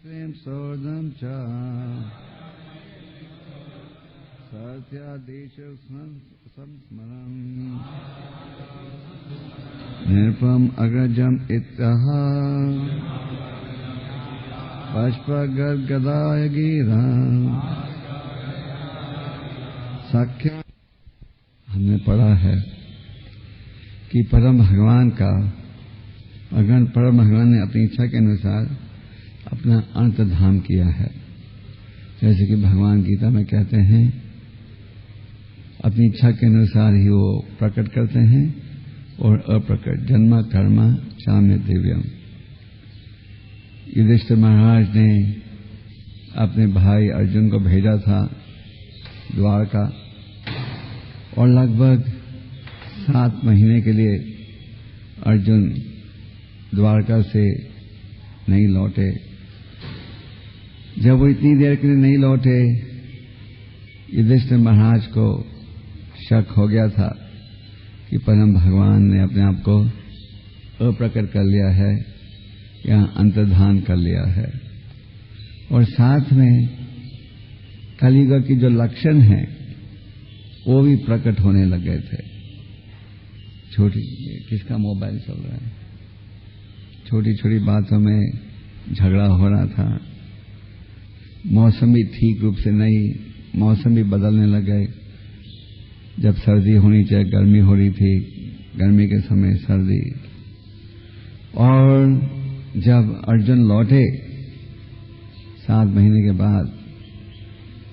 मैत्रीं सोदं च सत्यादेशु संस्मरन् नृपम् अग्रजम् इत्यः पुष्पगद्गदाय गिरा सख्या। हमने पढ़ा है कि परम भगवान का परम भगवान ने अपनी इच्छा के अनुसार अपना अंतर्धान किया है। जैसे कि भगवान गीता में कहते हैं, अपनी इच्छा के अनुसार ही वो प्रकट करते हैं और अप्रकट जन्म कर्म चाम्य दिव्यम। युधिष्ठिर महाराज ने अपने भाई अर्जुन को भेजा था द्वारका, और लगभग 7 महीने के लिए अर्जुन द्वारका से नहीं लौटे। जब वो इतनी देर के लिए नहीं लौटे, युधिष्ठिर महाराज को शक हो गया था कि परम भगवान ने अपने आप को अप्रकट कर लिया है या अंतर्धान कर लिया है। और साथ में कलियुग की जो लक्षण हैं वो भी प्रकट होने लग गए थे। किसका मोबाइल चल रहा है? छोटी छोटी बातों में झगड़ा हो रहा था। मौसम भी ठीक रूप से नहीं, मौसम भी बदलने लग गए। जब सर्दी होनी चाहिए गर्मी हो रही थी, गर्मी के समय सर्दी। और जब अर्जुन लौटे 7 महीने के बाद,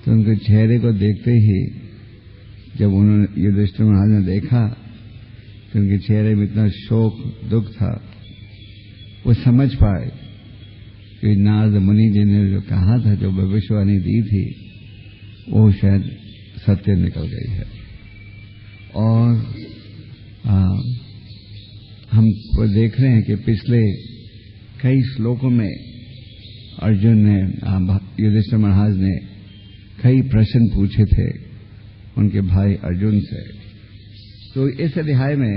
तो उनके चेहरे को देखते ही जब उन्होंने युधिष्ठिर महाराज ने देखा तो उनके चेहरे में इतना शोक दुख था। वो समझ पाए कि नारद मुनि जी ने जो कहा था, जो भविष्यवाणी दी थी, वो शायद सत्य निकल गई है। और हम देख रहे हैं कि पिछले कई श्लोकों में अर्जुन ने युधिष्ठिर महाराज ने कई प्रश्न पूछे थे उनके भाई अर्जुन से। तो इस अध्याय में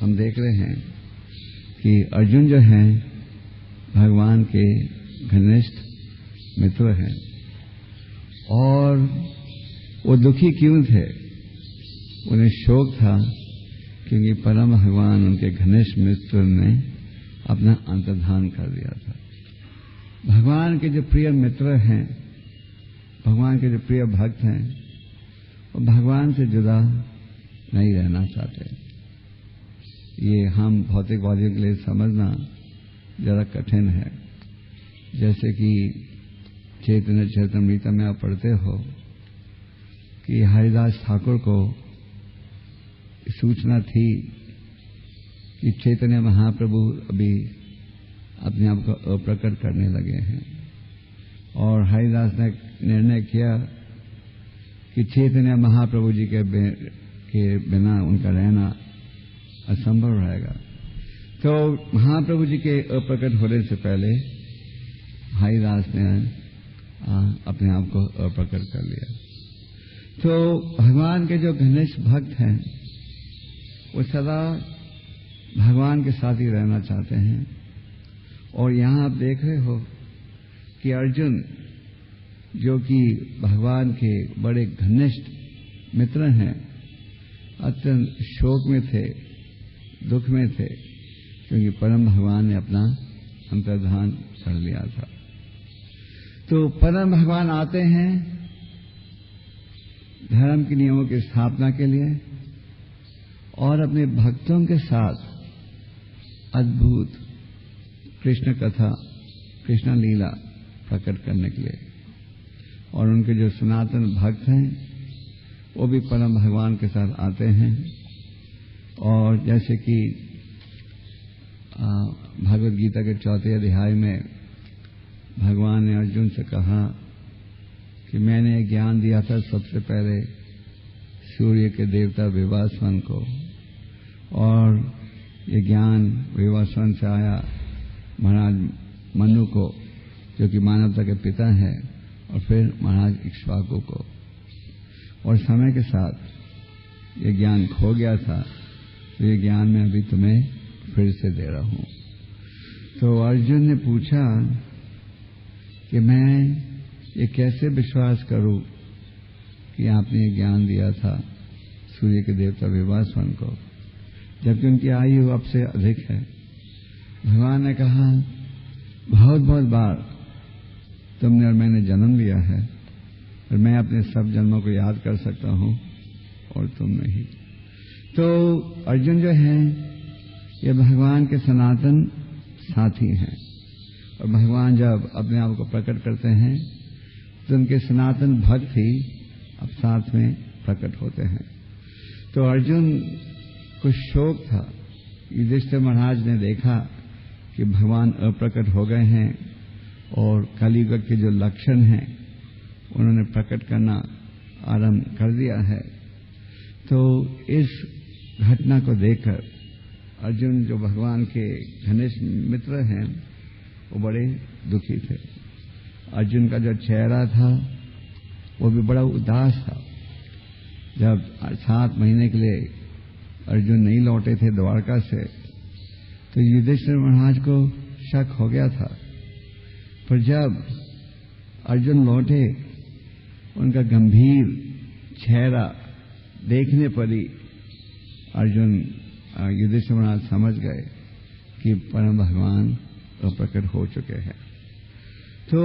हम देख रहे हैं कि अर्जुन जो हैं भगवान के घनिष्ठ मित्र हैं, और वो दुखी क्यों थे? उन्हें शोक था क्योंकि परम भगवान उनके घनिष्ठ मित्र ने अपना अंतर्धान कर दिया था। भगवान के जो प्रिय मित्र हैं, भगवान के जो प्रिय भक्त हैं, वो भगवान से जुदा नहीं रहना चाहते। ये हम भौतिकवादियों के लिए समझना जरा कठिन है। जैसे कि चैतन्य चरितमृत में आप पढ़ते हो कि हरिदास ठाकुर को सूचना थी कि चैतन्य महाप्रभु अभी अपने आप को अप्रकट करने लगे हैं, और हरिदास ने निर्णय किया कि चैतन्य महाप्रभु जी के बिना उनका रहना असंभव रहेगा। तो महाप्रभु जी के अप्रकट होने से पहले हरिदास ने अपने आप को अप्रकट कर लिया। तो भगवान के जो घनिष्ठ भक्त हैं वो सदा भगवान के साथ ही रहना चाहते हैं। और यहाँ आप देख रहे हो कि अर्जुन, जो कि भगवान के बड़े घनिष्ठ मित्र हैं, अत्यंत शोक में थे, दुख में थे, क्योंकि परम भगवान ने अपना अंतर्धान कर लिया था। तो परम भगवान आते हैं धर्म के नियमों की स्थापना के लिए और अपने भक्तों के साथ अद्भुत कृष्ण कथा, कृष्ण लीला प्रकट करने के लिए। और उनके जो सनातन भक्त हैं वो भी परम भगवान के साथ आते हैं। और जैसे कि भगवद गीता के 4 अध्याय में भगवान ने अर्जुन से कहा कि मैंने ज्ञान दिया था सबसे पहले सूर्य के देवता विवास्वन को, और ये ज्ञान विवास्वन से आया महाराज मनु को, जो कि मानवता के पिता हैं, और फिर महाराज इक्ष्वाकु को। और समय के साथ ये ज्ञान खो गया था, तो ये ज्ञान मैं अभी तुम्हें फिर से दे रहा हूं। तो अर्जुन ने पूछा कि मैं ये कैसे विश्वास करूं कि आपने ये ज्ञान दिया था सूर्य के देवता विवासवन को, जबकि उनकी आयु अब से अधिक है। भगवान ने कहा, बहुत बहुत बार तुमने और मैंने जन्म लिया है और मैं अपने सब जन्मों को याद कर सकता हूं और तुम नहीं। तो अर्जुन जो है ये भगवान के सनातन साथी हैं, और भगवान जब अपने आप को प्रकट करते हैं तो उनके सनातन भक्त ही अब साथ में प्रकट होते हैं। तो अर्जुन को शोक था। युधिष्ठिर महाराज ने देखा कि भगवान अप्रकट हो गए हैं और कलियुग के जो लक्षण हैं उन्होंने प्रकट करना आरंभ कर दिया है। तो इस घटना को देखकर अर्जुन, जो भगवान के घनिष्ठ मित्र हैं, वो बड़े दुखी थे। अर्जुन का जो चेहरा था वो भी बड़ा उदास था। जब 7 महीने के लिए अर्जुन नहीं लौटे थे द्वारका से, तो युधिष्ठिर महाराज को शक हो गया था। पर जब अर्जुन लौटे, उनका गंभीर चेहरा देखने पर ही अर्जुन युधिष्ठिर महाराज समझ गए कि परम भगवान प्रकट हो चुके हैं। तो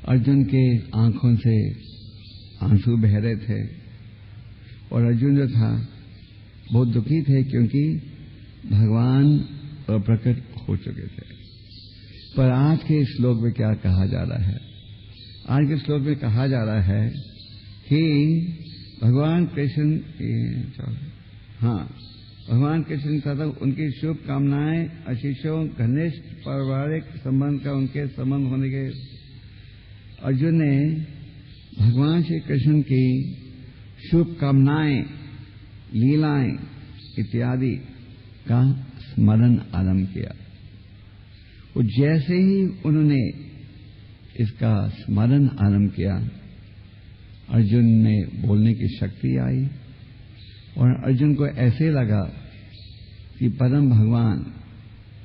अर्जुन के आंखों से आंसू बह रहे थे और अर्जुन जो था बहुत दुखी थे, क्योंकि भगवान प्रकट हो चुके थे। पर आज के श्लोक में क्या कहा जा रहा है? आज के श्लोक में कहा जा रहा है कि भगवान कृष्ण भगवान कृष्ण तथा उनकी शुभ कामनाएं, आशीषों, घनिष्ठ पारिवारिक संबंध का उनके संबंध होने के अर्जुन ने भगवान श्री कृष्ण की शुभ कामनाएं, लीलाएं इत्यादि का स्मरण आरंभ किया। वो जैसे ही उन्होंने इसका स्मरण आरंभ किया, अर्जुन में बोलने की शक्ति आई और अर्जुन को ऐसे लगा कि परम भगवान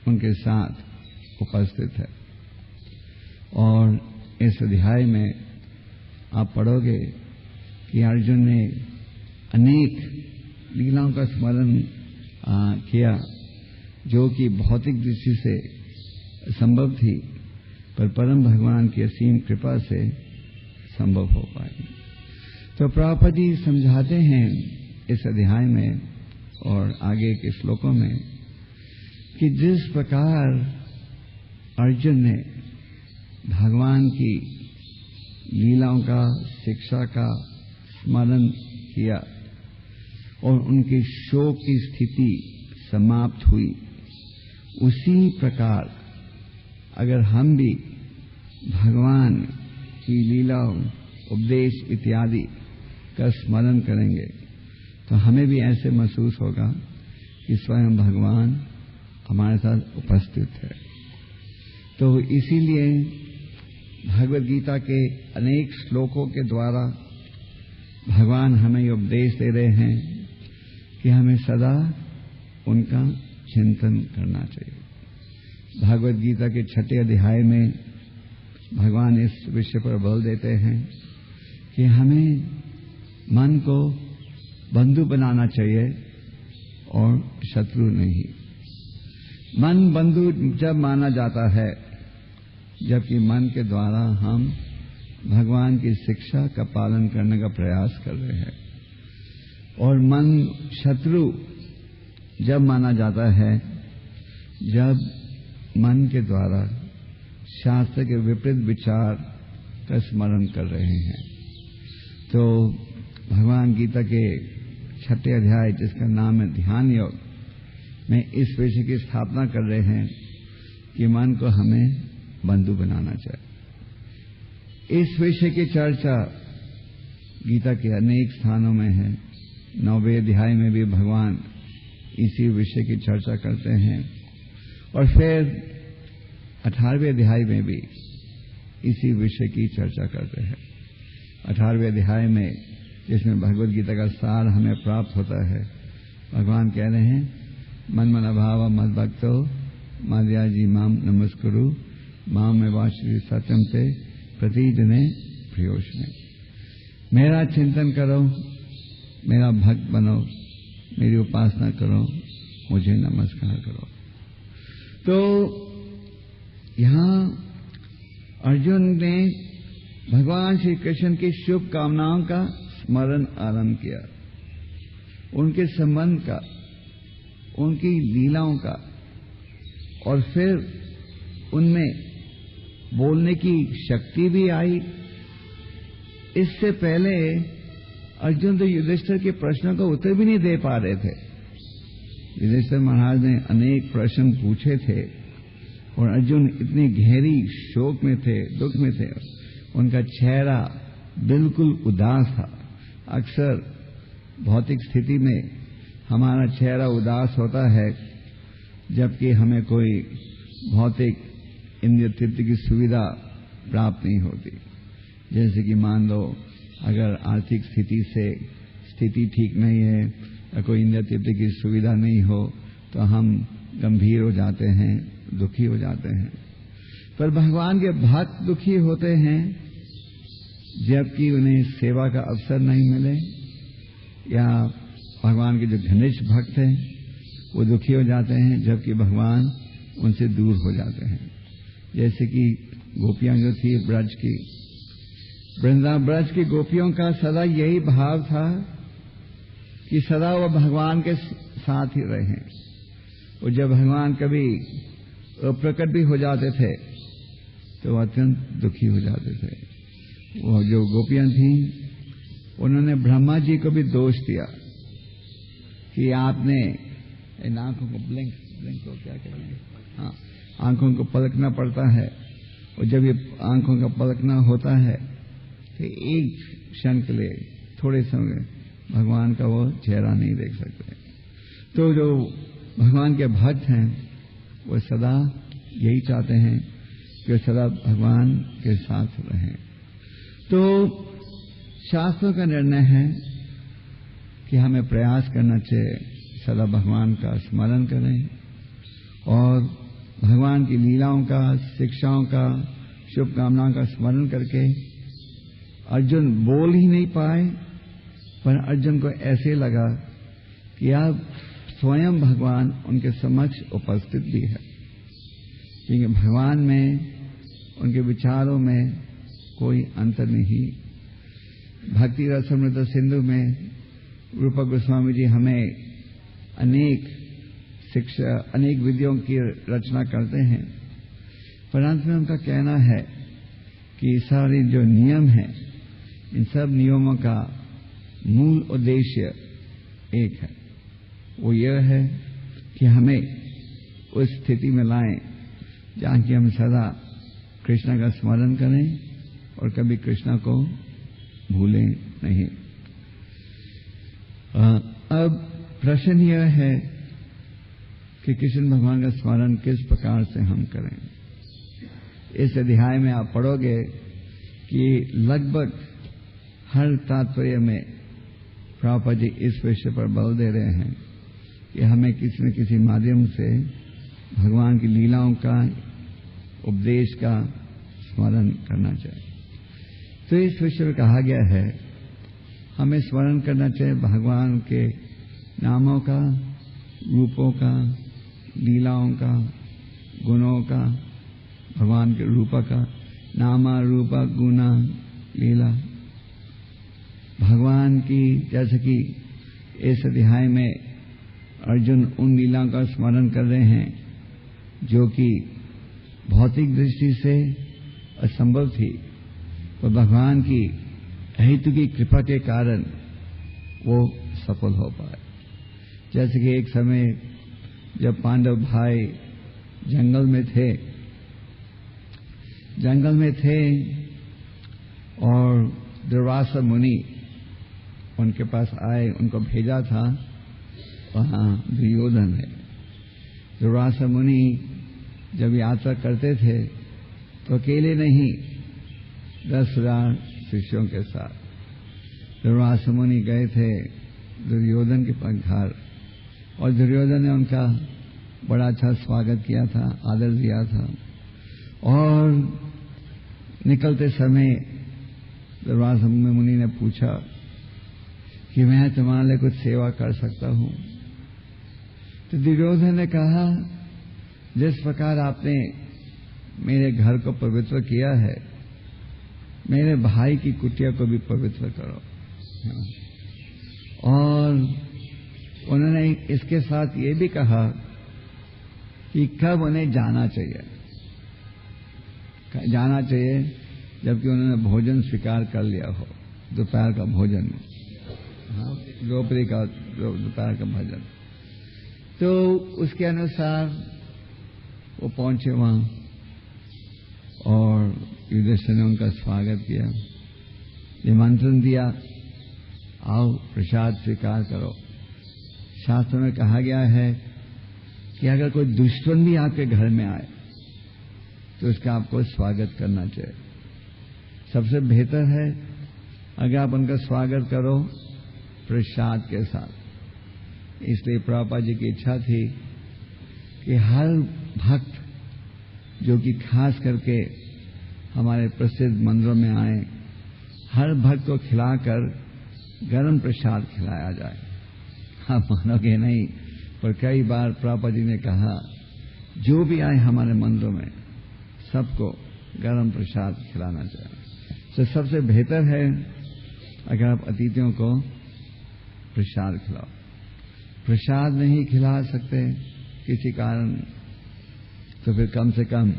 उनके साथ उपस्थित है। और इस अध्याय में आप पढ़ोगे कि अर्जुन ने अनेक लीलाओं का स्मरण किया, जो कि भौतिक दृष्टि से संभव थी, पर परम भगवान की असीम कृपा से संभव हो पाई। तो प्रभुपाद जी समझाते हैं इस अध्याय में और आगे के श्लोकों में कि जिस प्रकार अर्जुन ने भगवान की लीलाओं का, शिक्षा का स्मरण किया और उनके शोक की स्थिति समाप्त हुई, उसी प्रकार अगर हम भी भगवान की लीलाओं, उपदेश इत्यादि का स्मरण करेंगे तो हमें भी ऐसे महसूस होगा कि स्वयं भगवान हमारे साथ उपस्थित है। तो इसीलिए भगवद गीता के अनेक श्लोकों के द्वारा भगवान हमें उपदेश दे रहे हैं कि हमें सदा उनका चिंतन करना चाहिए। भगवद गीता के 6 अध्याय में भगवान इस विषय पर बल देते हैं कि हमें मन को बंधु बनाना चाहिए और शत्रु नहीं। मन बंधु जब माना जाता है जबकि मन के द्वारा हम भगवान की शिक्षा का पालन करने का प्रयास कर रहे हैं, और मन शत्रु जब माना जाता है जब मन के द्वारा शास्त्र के विपरीत विचार का स्मरण कर रहे हैं। तो भगवान गीता के 6 अध्याय, जिसका नाम है ध्यान योग, में इस विषय की स्थापना कर रहे हैं कि मन को हमें बंधु बनाना चाहिए। इस विषय की चर्चा गीता के अनेक स्थानों में है। 9वें अध्याय में भी भगवान इसी विषय की चर्चा करते हैं, और फिर 18वें अध्याय में भी इसी विषय की चर्चा करते हैं। 18वें अध्याय में, जिसमें भगवद गीता का सार हमें प्राप्त होता है, भगवान कह रहे हैं मन मन भाव मद भक्तो माद्याजी माम नमस्कुरु मां में वाश्री सत्यम से प्रतिजने प्रियोष्णे। मेरा चिंतन करो, मेरा भक्त बनो, मेरी उपासना करो, मुझे नमस्कार करो। तो यहां अर्जुन ने भगवान श्री कृष्ण की शुभ कामनाओं का स्मरण आरंभ किया, उनके संबंध का, उनकी लीलाओं का, और फिर उनमें बोलने की शक्ति भी आई। इससे पहले अर्जुन तो युधिष्ठिर के प्रश्नों का उत्तर भी नहीं दे पा रहे थे। युधिष्ठिर महाराज ने अनेक प्रश्न पूछे थे और अर्जुन इतनी गहरी शोक में थे, दुख में थे, उनका चेहरा बिल्कुल उदास था। अक्सर भौतिक स्थिति में हमारा चेहरा उदास होता है जबकि हमें कोई भौतिक इंद्रिय तृप्ति की सुविधा प्राप्त नहीं होती। जैसे कि मान लो अगर आर्थिक स्थिति ठीक नहीं है या कोई इंद्रिय तृप्ति की सुविधा नहीं हो तो हम गंभीर हो जाते हैं, दुखी हो जाते हैं। पर भगवान के भक्त दुखी होते हैं जबकि उन्हें सेवा का अवसर नहीं मिले, या भगवान के जो घनिष्ठ भक्त हैं वो दुखी हो जाते हैं जबकि भगवान उनसे दूर हो जाते हैं। जैसे कि गोपियां जो थी ब्रज की, वृंदावन ब्रज की गोपियों का सदा यही भाव था कि सदा वो भगवान के साथ ही रहें। और जब भगवान कभी प्रकट भी हो जाते थे तो वो अत्यंत दुखी हो जाते थे। वो जो गोपियां थीं उन्होंने ब्रह्मा जी को भी दोष दिया कि आपने इन आंखों को ब्लिंक को क्या करेंगे, हाँ, आंखों को पलकना पड़ता है, और जब ये आंखों का पलकना होता है तो एक क्षण के लिए, थोड़े समय भगवान का वो चेहरा नहीं देख सकते। तो जो भगवान के भक्त हैं वो सदा यही चाहते हैं कि सदा भगवान के साथ रहें। तो शास्त्रों का निर्णय है कि हमें प्रयास करना चाहिए सदा भगवान का स्मरण करें और भगवान की लीलाओं का, शिक्षाओं का, शुभकामनाओं का स्मरण करके अर्जुन बोल ही नहीं पाए, पर अर्जुन को ऐसे लगा कि अब स्वयं भगवान उनके समक्ष उपस्थित भी है, क्योंकि भगवान में, उनके विचारों में कोई अंतर नहीं। भक्ति रसामृत सिंधु में रूप गोस्वामी जी हमें अनेक शिक्षा, अनेक विधियों की रचना करते हैं, पर अंत में उनका कहना है कि सारे जो नियम हैं, इन सब नियमों का मूल उद्देश्य एक है। वो यह है कि हमें उस स्थिति में लाएं जहां कि हम सदा कृष्ण का स्मरण करें और कभी कृष्ण को भूलें नहीं। अब प्रश्न यह है कि कृष्ण भगवान का स्मरण किस प्रकार से हम करें। इस अध्याय में आप पढ़ोगे कि लगभग हर तात्पर्य में प्रभुपाद जी इस विषय पर बल दे रहे हैं कि हमें किसी न किसी माध्यम से भगवान की लीलाओं का, उपदेश का स्मरण करना चाहिए। तो इस विषय में कहा गया है हमें स्मरण करना चाहिए भगवान के नामों का, रूपों का, लीलाओं का, गुणों का, भगवान के रूप का, नामा रूपा गुना लीला। भगवान की, जैसे कि इस अध्याय में अर्जुन उन लीलाओं का स्मरण कर रहे हैं जो कि भौतिक दृष्टि से असंभव थी, तो भगवान की हेतु की कृपा के कारण वो सफल हो पाए। जैसे कि एक समय जब पांडव भाई जंगल में थे और दुर्वासा मुनि उनके पास आए, उनको भेजा था, वहां दुर्योधन है। दुर्वासा मुनि जब यात्रा करते थे तो अकेले नहीं, 10,000 शिष्यों के साथ दुर्वासा मुनि गए थे दुर्योधन के घर, और दुर्योधन ने उनका बड़ा अच्छा स्वागत किया था, आदर दिया था। और और निकलते समय दुर्वासा मुनि ने पूछा कि मैं तुम्हारे लिए कुछ सेवा कर सकता हूं। तो दुर्योधन ने कहा, जिस प्रकार आपने मेरे घर को पवित्र किया है, मेरे भाई की कुटिया को भी पवित्र करो। और उन्होंने इसके साथ ये भी कहा कि कब उन्हें जाना चाहिए जबकि उन्होंने भोजन स्वीकार कर लिया हो, दोपहर का भोजन, द्रौपदी का दोपहर का भोजन। तो उसके अनुसार वो पहुंचे वहां और युधिष्ठिर ने उनका स्वागत किया, निमंत्रण दिया, आओ प्रसाद स्वीकार करो। शास्त्र में कहा गया है कि अगर कोई दुश्मन भी आपके घर में आए तो उसका आपको स्वागत करना चाहिए। सबसे बेहतर है अगर आप उनका स्वागत करो प्रसाद के साथ। इसलिए प्रभुपाद जी की इच्छा थी कि हर भक्त जो कि खास करके हमारे प्रसिद्ध मंदिरों में आए, हर भक्त को खिलाकर गर्म प्रसाद खिलाया जाए। आप मानोगे नहीं, पर कई बार प्रभुपाद जी ने कहा जो भी आए हमारे मंदिरों में सबको गर्म प्रसाद खिलाना चाहिए। तो सबसे बेहतर है अगर आप अतिथियों को प्रसाद खिलाओ। प्रसाद नहीं खिला सकते किसी कारण तो फिर कम से कम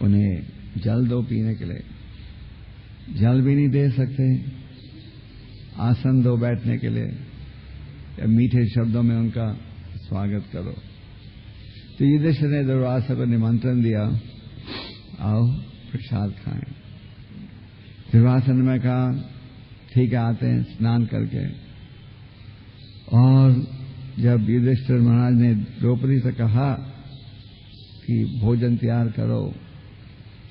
उन्हें जल दो पीने के लिए। जल भी नहीं दे सकते, आसन दो बैठने के लिए, या मीठे शब्दों में उनका स्वागत करो। तो युधिष्ठिर ने दुर्वासा को निमंत्रण दिया, आओ प्रसाद खाएं। दुर्वासा ने कहा ठीक है, आते हैं स्नान करके। और जब युधिष्ठिर महाराज ने द्रौपदी से कहा कि भोजन तैयार करो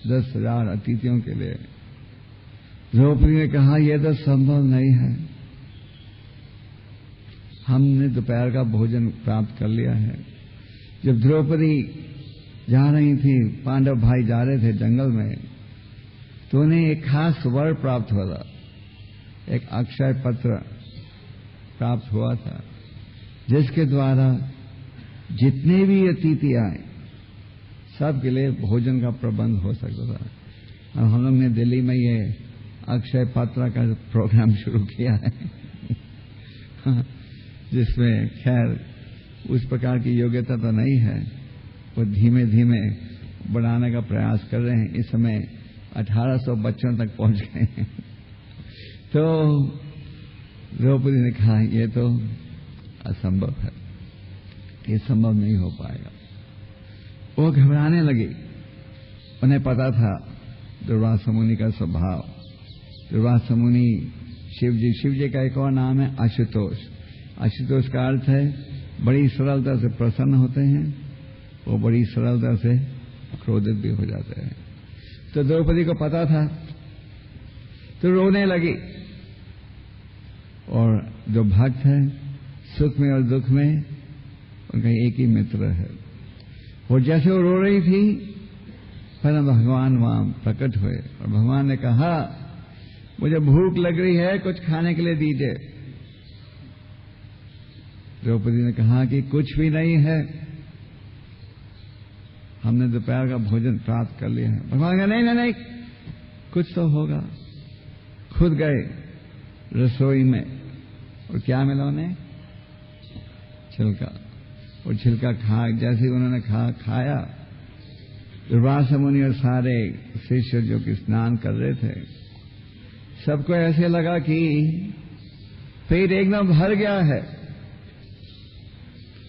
10,000 अतिथियों के लिए, द्रौपदी ने कहा यह तो संभव नहीं है, हमने दोपहर का भोजन प्राप्त कर लिया है। जब द्रौपदी जा रही थी, पांडव भाई जा रहे थे जंगल में, तो उन्हें एक खास वर प्राप्त हुआ था, एक अक्षय पत्र प्राप्त हुआ था, जिसके द्वारा जितने भी अतिथि आए सबके लिए भोजन का प्रबंध हो सकता था। और हम लोग ने दिल्ली में ये अक्षय पत्र का प्रोग्राम शुरू किया है जिसमें खैर उस प्रकार की योग्यता तो नहीं है, वो धीमे धीमे बढ़ाने का प्रयास कर रहे हैं। इस समय 1800 बच्चों तक पहुंच गए हैं। तो द्रौपदी ने कहा ये तो असंभव है, ये संभव नहीं हो पाएगा। वो घबराने लगी। उन्हें पता था दुर्वासा मुनि का स्वभाव। दुर्वासा मुनि शिव जी का एक और नाम है आशुतोष। आशुतोष का अर्थ है बड़ी सरलता से प्रसन्न होते हैं, वो बड़ी सरलता से क्रोधित भी हो जाते हैं। तो द्रौपदी को पता था, तो रोने लगी। और जो भक्त है सुख में और दुख में उनका एक ही मित्र है। और जैसे वो रो रही थी, परम भगवान वहां प्रकट हुए और भगवान ने कहा मुझे भूख लग रही है, कुछ खाने के लिए दीजिए। द्रौपदी ने कहा कि कुछ भी नहीं है, हमने दोपहर का भोजन प्राप्त कर लिया है। भगवान का नहीं, कुछ तो होगा। खुद गए रसोई में और क्या मिला उन्हें? छिलका। और छिलका जैसे उन्होंने खाया, दुर्वासा मुनि और सारे शिष्य जो कि स्नान कर रहे थे, सबको ऐसे लगा कि पेट एकदम भर गया है।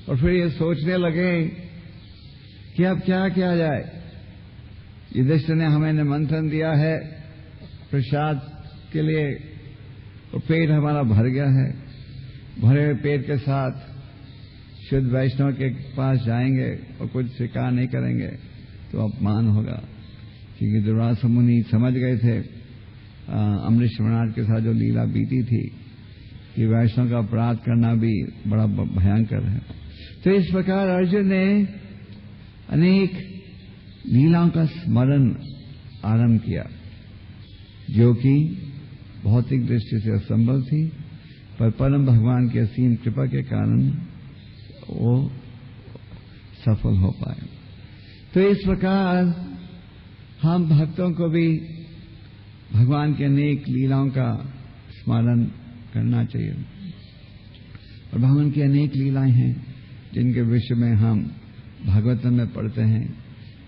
और फिर ये सोचने लगे कि अब क्या किया जाए। युधिष्ठिर ने हमें निमंत्रण दिया है प्रसाद के लिए, और पेट हमारा भर गया है। भरे हुए पेट के साथ शुद्ध वैष्णव के पास जाएंगे और कुछ स्वीकार नहीं करेंगे तो अपमान होगा। क्योंकि दुर्वासा मुनि समझ गए थे अमरीश महाराज के साथ जो लीला बीती थी कि वैष्णव का अपराध करना भी बड़ा भयंकर है। तो इस प्रकार अर्जुन ने अनेक लीलाओं का स्मरण आरंभ किया, जो कि भौतिक दृष्टि से असंभव थी, पर परम भगवान की असीम कृपा के कारण वो सफल हो पाए। तो इस प्रकार हम भक्तों को भी भगवान के अनेक लीलाओं का स्मरण करना चाहिए। और भगवान की अनेक लीलाएं हैं जिनके विषय में हम भागवतम में पढ़ते हैं।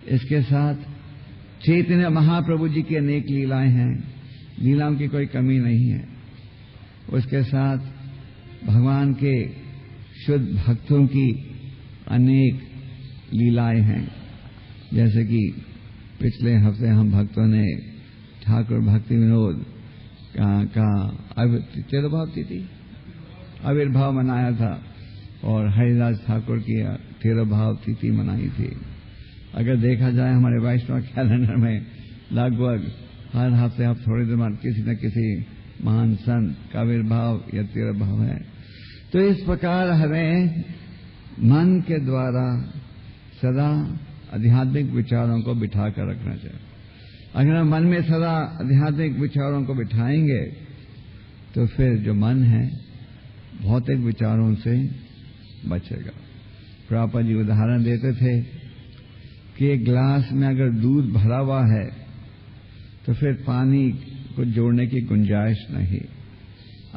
इसके साथ चैतन्य महाप्रभु जी की अनेक लीलाएं हैं, लीलाओं की कोई कमी नहीं है। उसके साथ भगवान के शुद्ध भक्तों की अनेक लीलाएं हैं, जैसे कि पिछले हफ्ते हम भक्तों ने ठाकुर भक्ति विनोद का तिरुभाव तिथि आविर्भाव मनाया था और हरिदास ठाकुर की तिरुभाव तिथि मनाई थी। अगर देखा जाए हमारे वैष्णव कैलेंडर में लगभग हर हफ्ते आप थोड़ी देर बाद किसी न किसी महान संत का आविर्भाव या तिरुभाव है। तो इस प्रकार हमें मन के द्वारा सदा आध्यात्मिक विचारों को बिठा कर रखना चाहिए। अगर हम मन में सदा आध्यात्मिक विचारों को बिठाएंगे तो फिर जो मन है भौतिक विचारों से बचेगा। प्रभुपाद जी उदाहरण देते थे कि एक गिलास में अगर दूध भरा हुआ है तो फिर पानी को जोड़ने की गुंजाइश नहीं।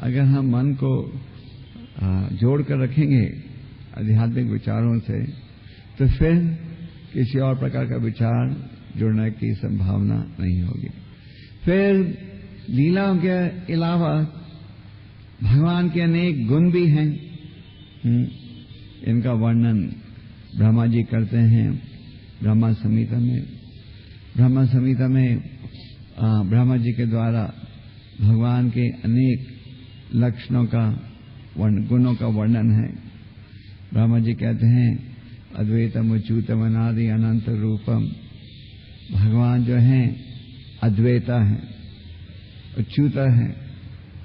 अगर हम मन को जोड़ कर रखेंगे आध्यात्मिक विचारों से तो फिर किसी और प्रकार का विचार जुड़ने की संभावना नहीं होगी। फिर लीलाओं के अलावा भगवान के अनेक गुण भी हैं। इनका वर्णन ब्रह्मा जी करते हैं ब्रह्मा संहिता में। ब्रह्मा संहिता में ब्रह्मा जी के द्वारा भगवान के अनेक लक्षणों का गुणों का वर्णन है। ब्रह्मा जी कहते हैं अद्वैतम अच्युतम अनादि अनंत रूपम। भगवान जो है अद्वैता है, अच्युता है,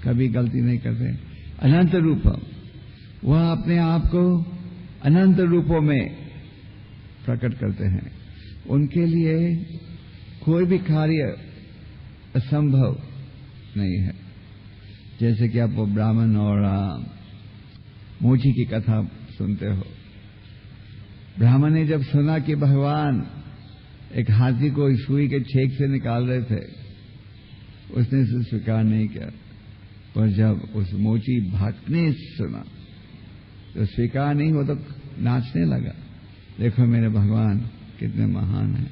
कभी गलती नहीं करते। अनंत रूपम, वह अपने आप को अनंत रूपों में प्रकट करते हैं। उनके लिए कोई भी कार्य असंभव नहीं है। जैसे कि आप वो ब्राह्मण और मोची की कथा सुनते हो। ब्राह्मण ने जब सुना कि भगवान एक हाथी को सुई के छेक से निकाल रहे थे, उसने इसे स्वीकार नहीं किया। पर जब उस मोची भक्त ने सुना तो स्वीकार नहीं हो तो नाचने लगा, देखो मेरे भगवान कितने महान हैं।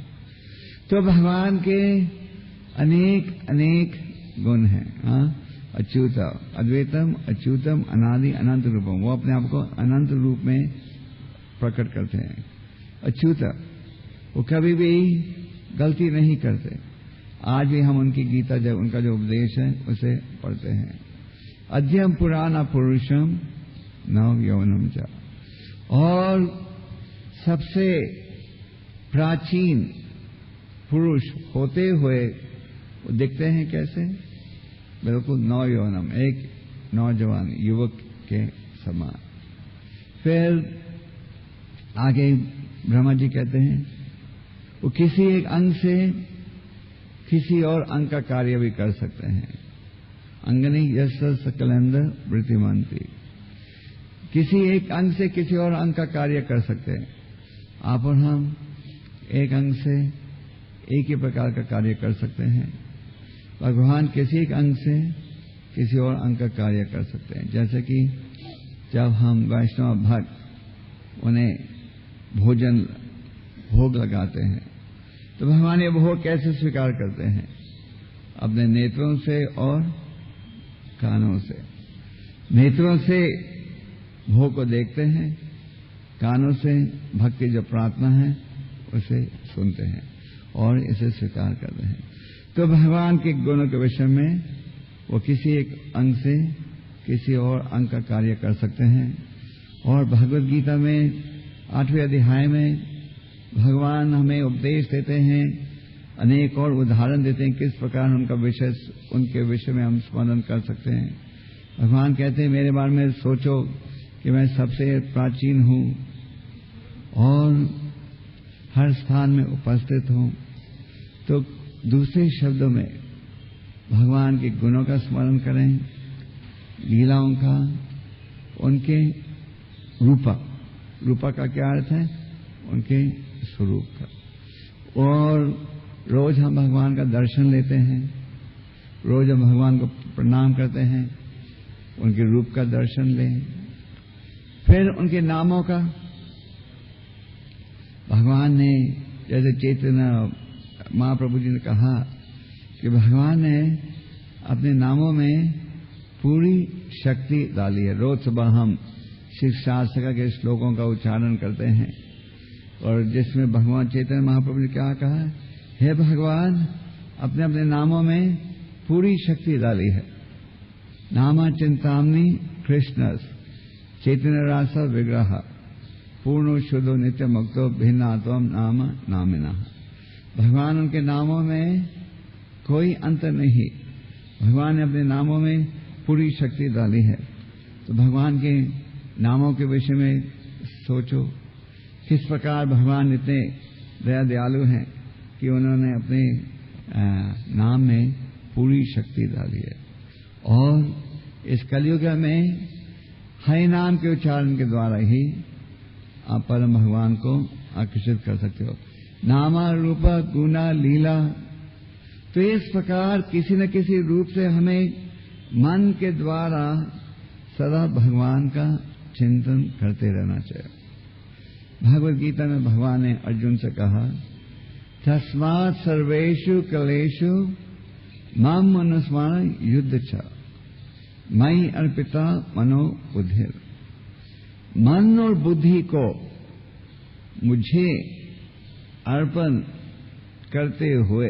तो भगवान के अनेक अनेक गुण हैं। अच्युत अद्वैतम अच्युतम अनादि अनंत रूपम, वो अपने आप को अनंत रूप में प्रकट करते हैं। अच्युत, वो कभी भी गलती नहीं करते। आज भी हम उनकी गीता जब उनका जो उपदेश है उसे पढ़ते हैं। अध्यम पुराण पुरुषम नव यौनम च, और सबसे प्राचीन पुरुष होते हुए वो दिखते हैं कैसे? बिल्कुल नव यौनम, एक नौजवान युवक के समान। फिर आगे ब्रह्मा जी कहते हैं वो किसी एक अंग से किसी और अंग का कार्य भी कर सकते हैं। अंगनी यश सकलेंद्र वृत्तिमंत्री, किसी एक अंग से किसी और अंग का कार्य कर सकते हैं। आप और हम एक अंग से एक ही प्रकार का कार्य कर सकते हैं। भगवान किसी एक अंग से किसी और अंग का कार्य कर सकते हैं। जैसे कि जब हम वैष्णव भक्त उन्हें भोग लगाते हैं तो भगवान ये भोग कैसे स्वीकार करते हैं? अपने नेत्रों से और कानों से। नेत्रों से भोग को देखते हैं, कानों से भक्ति जो प्रार्थना है उसे सुनते हैं और इसे स्वीकार करते हैं। तो भगवान के गुणों के विषय में वो किसी एक अंग से किसी और अंग का कार्य कर सकते हैं। और भगवद गीता में 8वें अध्याय में भगवान हमें उपदेश देते हैं, अनेक और उदाहरण देते हैं किस प्रकार उनके विषय में हम स्मरण कर सकते हैं। भगवान कहते हैं मेरे बारे में सोचो कि मैं सबसे प्राचीन हूं और हर स्थान में उपस्थित हों। तो दूसरे शब्दों में भगवान के गुणों का स्मरण करें, लीलाओं का, उनके रूपा का क्या अर्थ है? उनके स्वरूप का। और रोज हम भगवान का दर्शन लेते हैं, रोज हम भगवान को प्रणाम करते हैं, उनके रूप का दर्शन लें। फिर उनके नामों का, भगवान ने जैसे चैतन्य महाप्रभु जी ने कहा कि भगवान ने अपने नामों में पूरी शक्ति डाली है। रोज सुबह हम शिक्षा के श्लोकों का उच्चारण करते हैं और जिसमें भगवान चैतन्य महाप्रभु ने क्या कहा? हे भगवान, अपने अपने नामों में पूरी शक्ति डाली है। नामा चिंतामणि कृष्णस चैतन्य रास विग्रह पूर्ण शुद्धो नित्य मुक्तो भिन्नात्वम नाम नामिना। भगवान उनके नामों में कोई अंतर नहीं। भगवान ने अपने नामों में पूरी शक्ति डाली है। तो भगवान के नामों के विषय में सोचो, किस प्रकार भगवान इतने दया दयालु हैं कि उन्होंने अपने नाम में पूरी शक्ति डाली है। और इस कलयुग में हरि नाम के उच्चारण के द्वारा ही आप परम भगवान को आकर्षित कर सकते हो। नामा रूपा गुना लीला। तो इस प्रकार किसी न किसी रूप से हमें मन के द्वारा सदा भगवान का चिंतन करते रहना चाहिए। भगवद गीता में भगवान ने अर्जुन से कहा, तस्मात् सर्वेषु कलेषु माम अनुस्मरण युद्ध छ मयि अर्पिता मनो बुद्धि। मन और बुद्धि को मुझे अर्पण करते हुए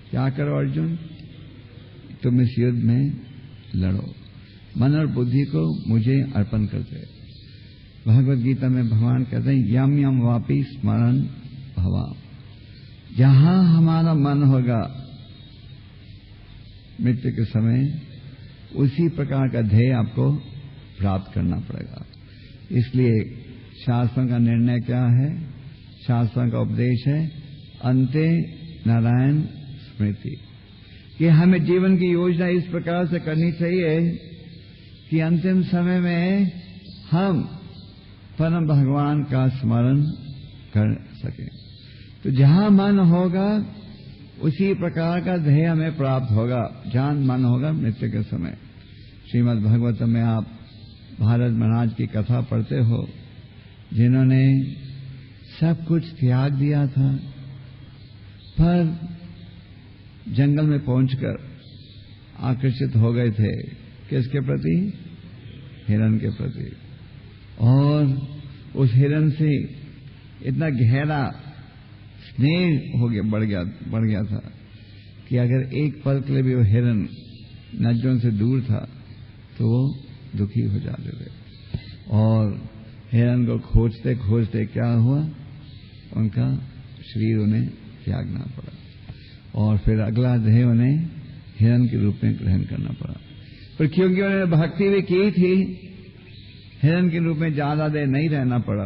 क्या करो अर्जुन? तुम इस युद्ध में लड़ो। मन और बुद्धि को मुझे अर्पण करते। भगवद गीता में भगवान कहते हैं, यम यम वापि स्मरण भवा। जहां हमारा मन होगा मृत्यु के समय, उसी प्रकार का ध्येय आपको प्राप्त करना पड़ेगा। इसलिए शास्त्रों का निर्णय क्या है? शास्त्रों का उपदेश है अंते नारायण स्मृति, कि हमें जीवन की योजना इस प्रकार से करनी चाहिए कि अंतिम समय में हम परम भगवान का स्मरण कर सकें। तो जहां मन होगा उसी प्रकार का ध्येय हमें प्राप्त होगा। जहां मन होगा मृत्यु के समय। श्रीमद् भागवतम में आप भारत महाराज की कथा पढ़ते हो, जिन्होंने सब कुछ त्याग दिया था, पर जंगल में पहुंचकर आकर्षित हो गए थे किसके प्रति? हिरण के प्रति। और उस हिरण से इतना गहरा स्नेह हो गया, बढ़ गया था कि अगर एक पल के लिए भी वो हिरण नजरों से दूर था तो वो दुखी हो जाते थे। और हिरण को खोजते खोजते क्या हुआ? उनका शरीर उन्हें त्यागना पड़ा और फिर अगला देह उन्हें हिरण के रूप में ग्रहण करना पड़ा। पर क्योंकि उन्होंने भक्ति भी की थी, हिरण के रूप में ज्यादा देर नहीं रहना पड़ा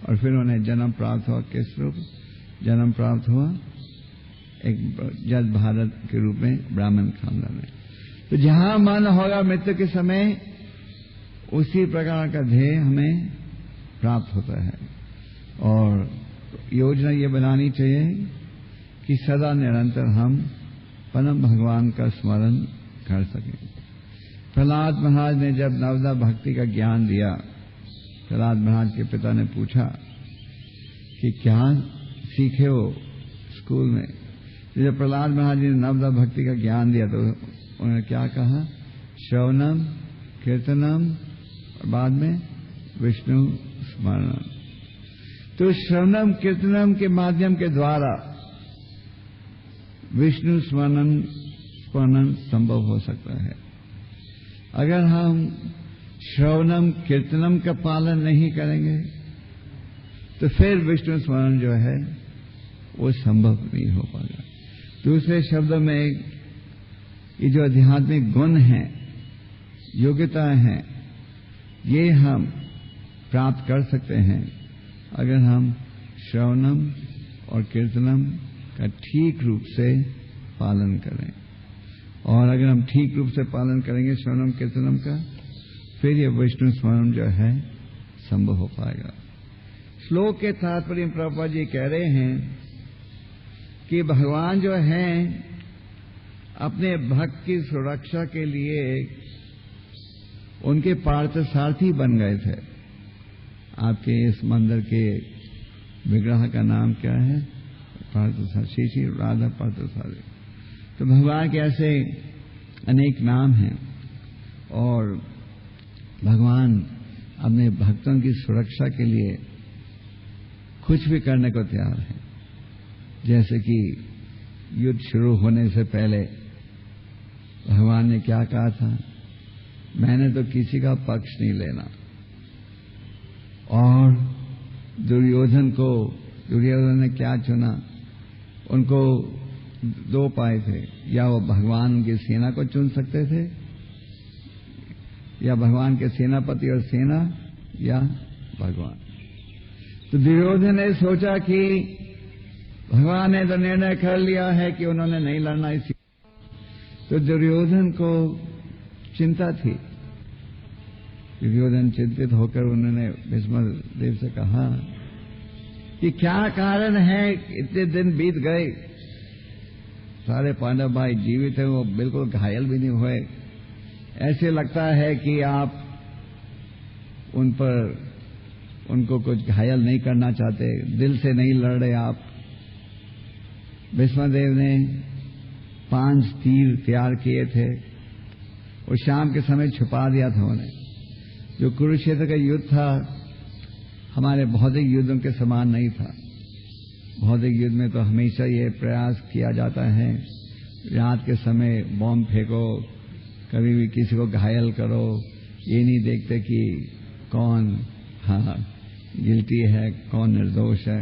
और फिर उन्हें जन्म प्राप्त हुआ। किस रूप जन्म प्राप्त हुआ? एक जज भारत के रूप में ब्राह्मण खानदान में। तो जहां मन होगा मृत्यु के समय, उसी प्रकार का ध्येय हमें प्राप्त होता है। और योजना ये बनानी चाहिए कि सदा निरंतर हम परम भगवान का स्मरण कर सकें। प्रहलाद महाराज ने जब नवदा भक्ति का ज्ञान दिया, प्रहलाद महाराज के पिता ने पूछा कि क्या सीखे हो स्कूल में? जब प्रहलाद महाराज ने नवदा भक्ति का ज्ञान दिया तो उन्होंने क्या कहा? श्रवणम कीर्तनम और बाद में विष्णु स्मरणम। तो श्रवणम कीर्तनम के माध्यम के द्वारा विष्णु स्मरण संभव हो सकता है। अगर हम श्रवणम कीर्तनम का पालन नहीं करेंगे तो फिर विष्णु स्मरण जो है वो संभव नहीं हो पाएगा। दूसरे शब्दों में ये जो आध्यात्मिक गुण हैं, योग्यता हैं, ये हम प्राप्त कर सकते हैं अगर हम श्रवणम और कीर्तनम का ठीक रूप से पालन करें। और अगर हम ठीक रूप से पालन करेंगे श्रवणम कीर्तनम का, फिर ये विष्णु स्मरण जो है संभव हो पाएगा। श्लोक के तात्पर्य प्रभुपाद जी कह रहे हैं कि भगवान जो हैं अपने भक्त की सुरक्षा के लिए उनके पार्थसारथी बन गए थे। आपके इस मंदिर के विग्रह का नाम क्या है? पार्थसारथी, श्री श्री राधा पार्थसारथी। तो भगवान के ऐसे अनेक नाम हैं और भगवान अपने भक्तों की सुरक्षा के लिए कुछ भी करने को तैयार है। जैसे कि युद्ध शुरू होने से पहले भगवान ने क्या कहा था? मैंने तो किसी का पक्ष नहीं लेना। और दुर्योधन ने क्या चुना? उनको दो उपाय थे, या वो भगवान की सेना को चुन सकते थे, या भगवान के सेनापति और सेना, या भगवान। तो दुर्योधन ने सोचा कि भगवान ने तो निर्णय कर लिया है कि उन्होंने नहीं लड़ना, इसी तो दुर्योधन को चिंता थी। दुर्योधन चिंतित होकर उन्होंने भीष्म देव से कहा कि क्या कारण है, इतने दिन बीत गए, सारे पांडव भाई जीवित हैं, वो बिल्कुल घायल भी नहीं हुए। ऐसे लगता है कि आप उनको कुछ घायल नहीं करना चाहते, दिल से नहीं लड़ रहे आप। भीष्मदेव ने 5 तीर तैयार किए थे और शाम के समय छुपा दिया था उन्हें। जो कुरुक्षेत्र का युद्ध था हमारे भौतिक युद्धों के समान नहीं था। भौतिक युद्ध में तो हमेशा ये प्रयास किया जाता है, रात के समय बॉम्ब फेंको, कभी भी किसी को घायल करो, ये नहीं देखते कि कौन गिल्टी है, कौन निर्दोष है।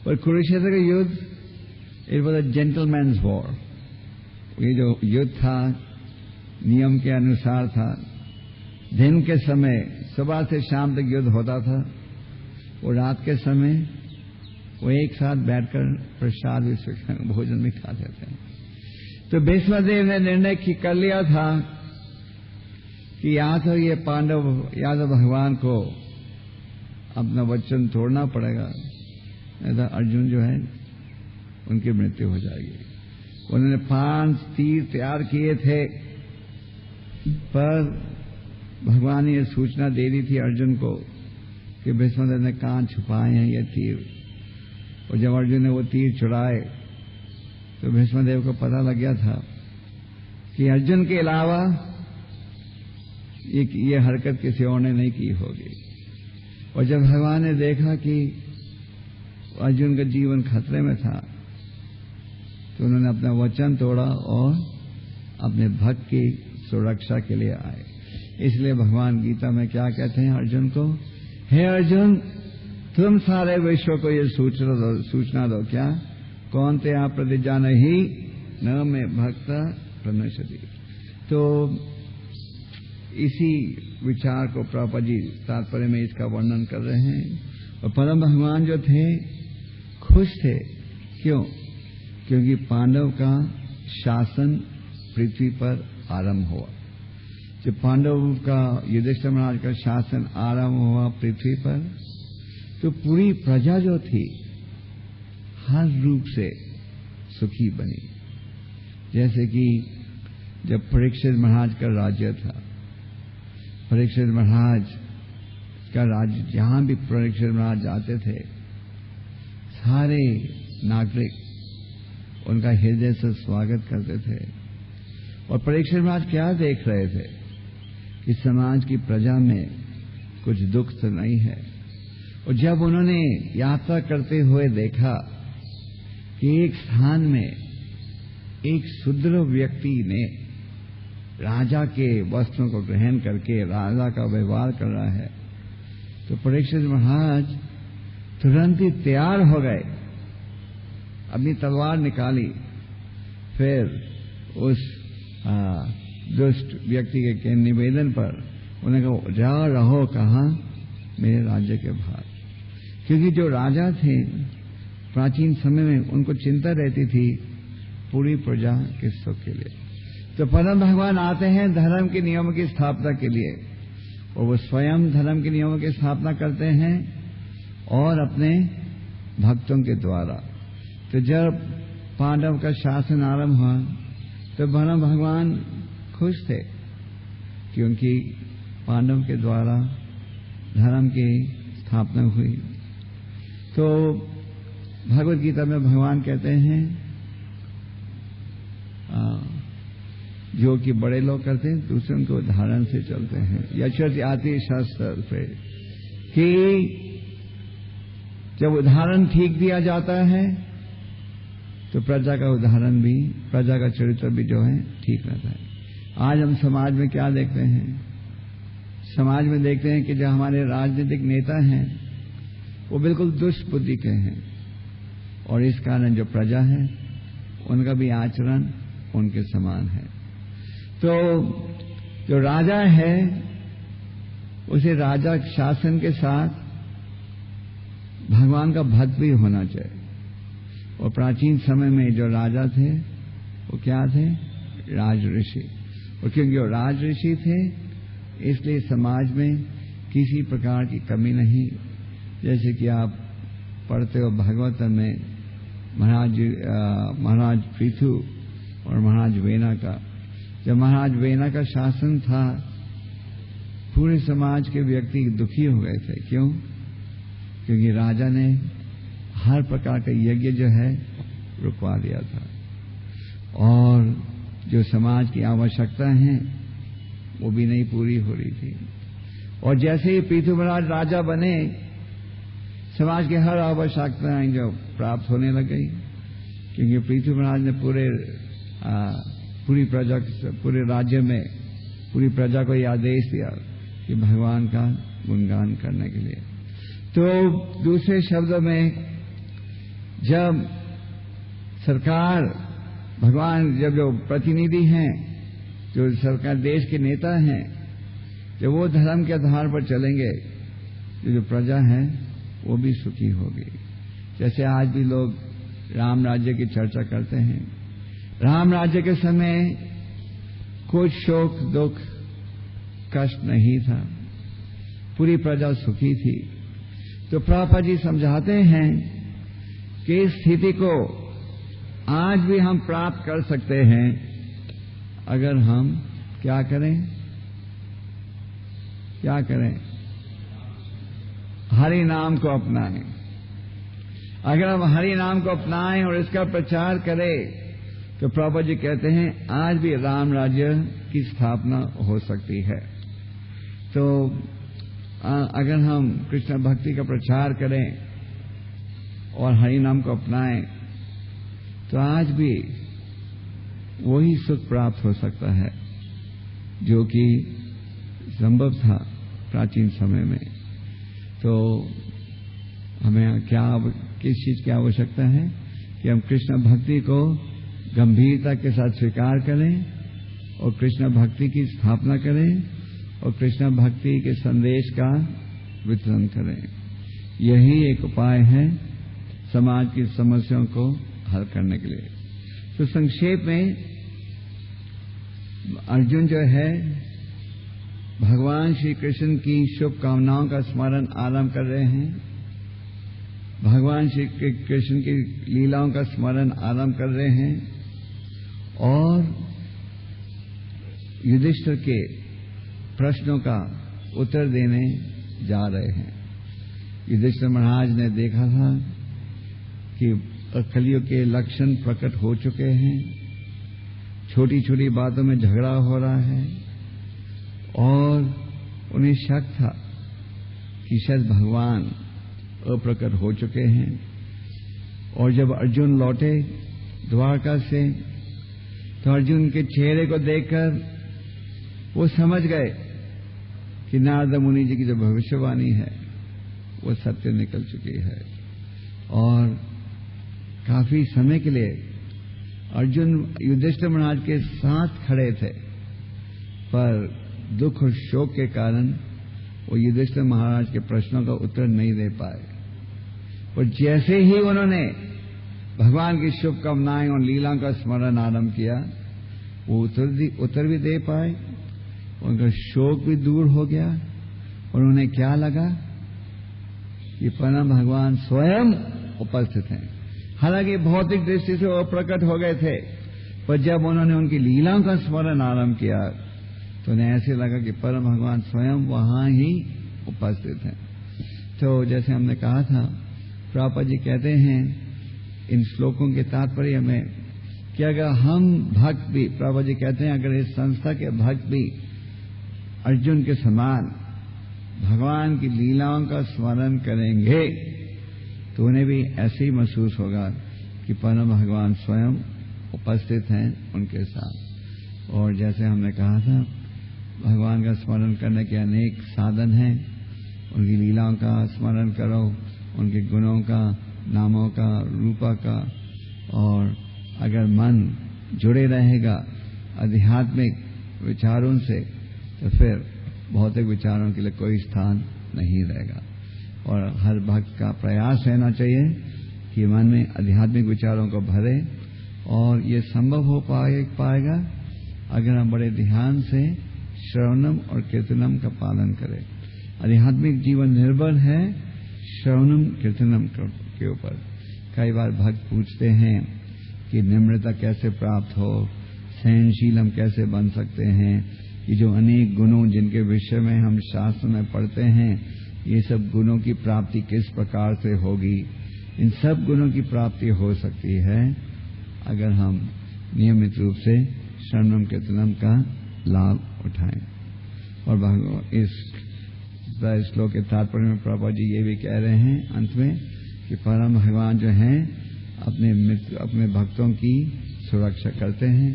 पर कुरुक्षेत्र का युद्ध it was a gentleman's war. ये जो युद्ध था नियम के अनुसार था। दिन के समय सुबह से शाम तक युद्ध होता था, और रात के समय वो एक साथ बैठकर प्रसाद भी भोजन भी खाते थे। तो भीष्मदेव ने निर्णय कर लिया था कि या तो ये पांडव या तो भगवान को अपना वचन तोड़ना पड़ेगा, नहीं तो अर्जुन जो है उनकी मृत्यु हो जाएगी। उन्होंने 5 तीर तैयार किए थे, पर भगवान ने यह सूचना दे दी थी अर्जुन को कि भीष्मदेव ने कहां छुपाए हैं ये तीर। और जब अर्जुन ने वो तीर चुराए तो भीष्मदेव को पता लग गया था कि अर्जुन के अलावा ये हरकत किसी और ने नहीं की होगी। और जब भगवान ने देखा कि अर्जुन का जीवन खतरे में था, तो उन्होंने अपना वचन तोड़ा और अपने भक्त की सुरक्षा के लिए आए। इसलिए भगवान गीता में क्या कहते हैं अर्जुन को? हे अर्जुन, तुम सारे विश्व को ये सूचना दो क्या? कौन ते आप प्रतिज्ञा नहीं न में भक्त प्रणश्यति। तो इसी विचार को प्रभुपाद जी तात्पर्य में इसका वर्णन कर रहे हैं। और परम भगवान जो थे खुश थे। क्यों? क्योंकि पांडव का शासन पृथ्वी पर आरंभ हुआ। जब पांडव का युधिष्ठिर महाराज का शासन आरंभ हुआ पृथ्वी पर, तो पूरी प्रजा जो थी हर रूप से सुखी बनी। जैसे कि जब परीक्षित महाराज का राज्य था, परीक्षित महाराज का राज्य, जहां भी परीक्षित महाराज जाते थे सारे नागरिक उनका हृदय से स्वागत करते थे। और परीक्षित महाराज क्या देख रहे थे कि समाज की प्रजा में कुछ दुख तो नहीं है। और जब उन्होंने यात्रा करते हुए देखा कि एक स्थान में एक शूद्र व्यक्ति ने राजा के वस्त्रों को ग्रहण करके राजा का व्यवहार कर रहा है, तो परीक्षित महाराज तुरंत ही तैयार हो गए, अपनी तलवार निकाली, फिर उस दुष्ट व्यक्ति के निवेदन पर उन्हें कहा, जा रहो कहां? मेरे राज्य के बाहर। क्योंकि जो राजा थे प्राचीन समय में उनको चिंता रहती थी पूरी प्रजा के सुख के लिए। तो परम भगवान आते हैं धर्म के नियमों की स्थापना के लिए, और वो स्वयं धर्म के नियमों की स्थापना करते हैं और अपने भक्तों के द्वारा। तो जब पांडव का शासन आरंभ हुआ तो परम भगवान खुश थे, क्योंकि पांडव के द्वारा धर्म की स्थापना हुई। तो भगवत गीता में भगवान कहते हैं जो कि बड़े लोग करते हैं दूसरे उनके उदाहरण से चलते हैं। यशस्वी आती शास्त्र पे कि जब उदाहरण ठीक दिया जाता है तो प्रजा का उदाहरण भी, प्रजा का चरित्र भी जो है ठीक रहता है। आज हम समाज में क्या देखते हैं? समाज में देखते हैं कि जो हमारे राजनीतिक नेता हैं वो बिल्कुल दुष्ट बुद्धि के हैं, और इस कारण जो प्रजा है उनका भी आचरण उनके समान है। तो जो राजा है उसे राजा शासन के साथ भगवान का भक्त भी होना चाहिए। और प्राचीन समय में जो राजा थे वो क्या थे? राज ऋषि। और क्योंकि वो राज ऋषि थे इसलिए समाज में किसी प्रकार की कमी नहीं। जैसे कि आप पढ़ते हो भागवत में महाराज पृथु और महाराज वेना का, जब महाराज वेना का शासन था पूरे समाज के व्यक्ति दुखी हो गए थे। क्यों? क्योंकि राजा ने हर प्रकार का यज्ञ जो है रुकवा दिया था, और जो समाज की आवश्यकता है वो भी नहीं पूरी हो रही थी। और जैसे ही पृथु महाराज राजा बने समाज की हर आवश्यकताएं जो प्राप्त होने लग गई, क्योंकि पृथु महाराज ने पूरी प्रजा, पूरे राज्य में पूरी प्रजा को यह आदेश दिया कि भगवान का गुणगान करने के लिए। तो दूसरे शब्दों में जब सरकार, भगवान, जब जो प्रतिनिधि हैं, जो सरकार देश के नेता हैं, जब वो धर्म के आधार पर चलेंगे तो जो प्रजा है वो भी सुखी होगी। जैसे आज भी लोग राम राज्य की चर्चा करते हैं। राम राज्य के समय कुछ शोक दुख कष्ट नहीं था, पूरी प्रजा सुखी थी। तो प्रभुपाद जी समझाते हैं कि इस स्थिति को आज भी हम प्राप्त कर सकते हैं अगर हम क्या करें? क्या करें? हरि नाम को अपनाएं। अगर हम हरि नाम को अपनाएं और इसका प्रचार करें तो प्रभुपाद जी कहते हैं आज भी राम राज्य की स्थापना हो सकती है। तो अगर हम कृष्ण भक्ति का प्रचार करें और हरि नाम को अपनाएं तो आज भी वही सुख प्राप्त हो सकता है जो कि संभव था प्राचीन समय में। तो हमें क्या, किस चीज की आवश्यकता है कि हम कृष्ण भक्ति को गंभीरता के साथ स्वीकार करें और कृष्ण भक्ति की स्थापना करें और कृष्ण भक्ति के संदेश का वितरण करें। यही एक उपाय है समाज की समस्याओं को हल करने के लिए। तो संक्षेप में अर्जुन जो है भगवान श्री कृष्ण की शुभकामनाओं का स्मरण आरंभ कर रहे हैं, भगवान श्री कृष्ण की लीलाओं का स्मरण आरंभ कर रहे हैं और युधिष्ठिर के प्रश्नों का उत्तर देने जा रहे हैं। युधिष्ठिर महाराज ने देखा था कि कलियुग के लक्षण प्रकट हो चुके हैं, छोटी छोटी बातों में झगड़ा हो रहा है और उन्हें शक था कि शायद भगवान अप्रकट हो चुके हैं। और जब अर्जुन लौटे द्वारका से तो अर्जुन के चेहरे को देखकर वो समझ गए कि नारद मुनि जी की जो भविष्यवाणी है वो सत्य निकल चुकी है। और काफी समय के लिए अर्जुन युधिष्ठिर महाराज के साथ खड़े थे, पर दुख और शोक के कारण वो युधिष्ठिर महाराज के प्रश्नों का उत्तर नहीं दे पाए। और जैसे ही उन्होंने भगवान की शुभकामनाएं और लीला का स्मरण आरंभ किया, वो उत्तर भी दे पाए, उनका शोक भी दूर हो गया और उन्हें क्या लगा कि परम भगवान स्वयं उपस्थित हैं। हालांकि भौतिक दृष्टि से वो प्रकट हो गए थे, पर जब उन्होंने उनकी लीलाओं का स्मरण आरंभ किया तो उन्हें ऐसे लगा कि परम भगवान स्वयं वहां ही उपस्थित हैं। तो जैसे हमने कहा था, प्रभुपाद जी कहते हैं इन श्लोकों के तात्पर्य में कि अगर हम भक्त भी, प्रभुपाद जी कहते हैं, अगर इस संस्था के भक्त भी अर्जुन के समान भगवान की लीलाओं का स्मरण करेंगे तो उन्हें भी ऐसे ही महसूस होगा कि परम भगवान स्वयं उपस्थित हैं उनके साथ। और जैसे हमने कहा था, भगवान का स्मरण करने के अनेक साधन हैं। उनकी लीलाओं का स्मरण करो, उनके गुणों का, नामों का, रूपा का, और अगर मन जुड़े रहेगा आध्यात्मिक विचारों से तो फिर भौतिक विचारों के लिए कोई स्थान नहीं रहेगा। और हर भक्त का प्रयास रहना चाहिए कि मन में आध्यात्मिक विचारों को भरे, और ये संभव हो पाएगा अगर हम बड़े ध्यान से श्रवणम और कीर्तनम का पालन करें। आध्यात्मिक जीवन निर्भर है श्रवणम कीर्तनम के ऊपर। कई बार भक्त पूछते हैं कि निम्रता कैसे प्राप्त हो, सहनशील हम कैसे बन सकते हैं, ये जो अनेक गुणों जिनके विषय में हम शास्त्र में पढ़ते हैं, ये सब गुणों की प्राप्ति किस प्रकार से होगी। इन सब गुणों की प्राप्ति हो सकती है अगर हम नियमित रूप से श्रवणम कीर्तनम का लाभ उठाएं। और इस श्लोक के तात्पर्य में प्रभुपाद जी ये भी कह रहे हैं अंत में कि परम भगवान जो हैं अपने भक्तों की सुरक्षा करते हैं।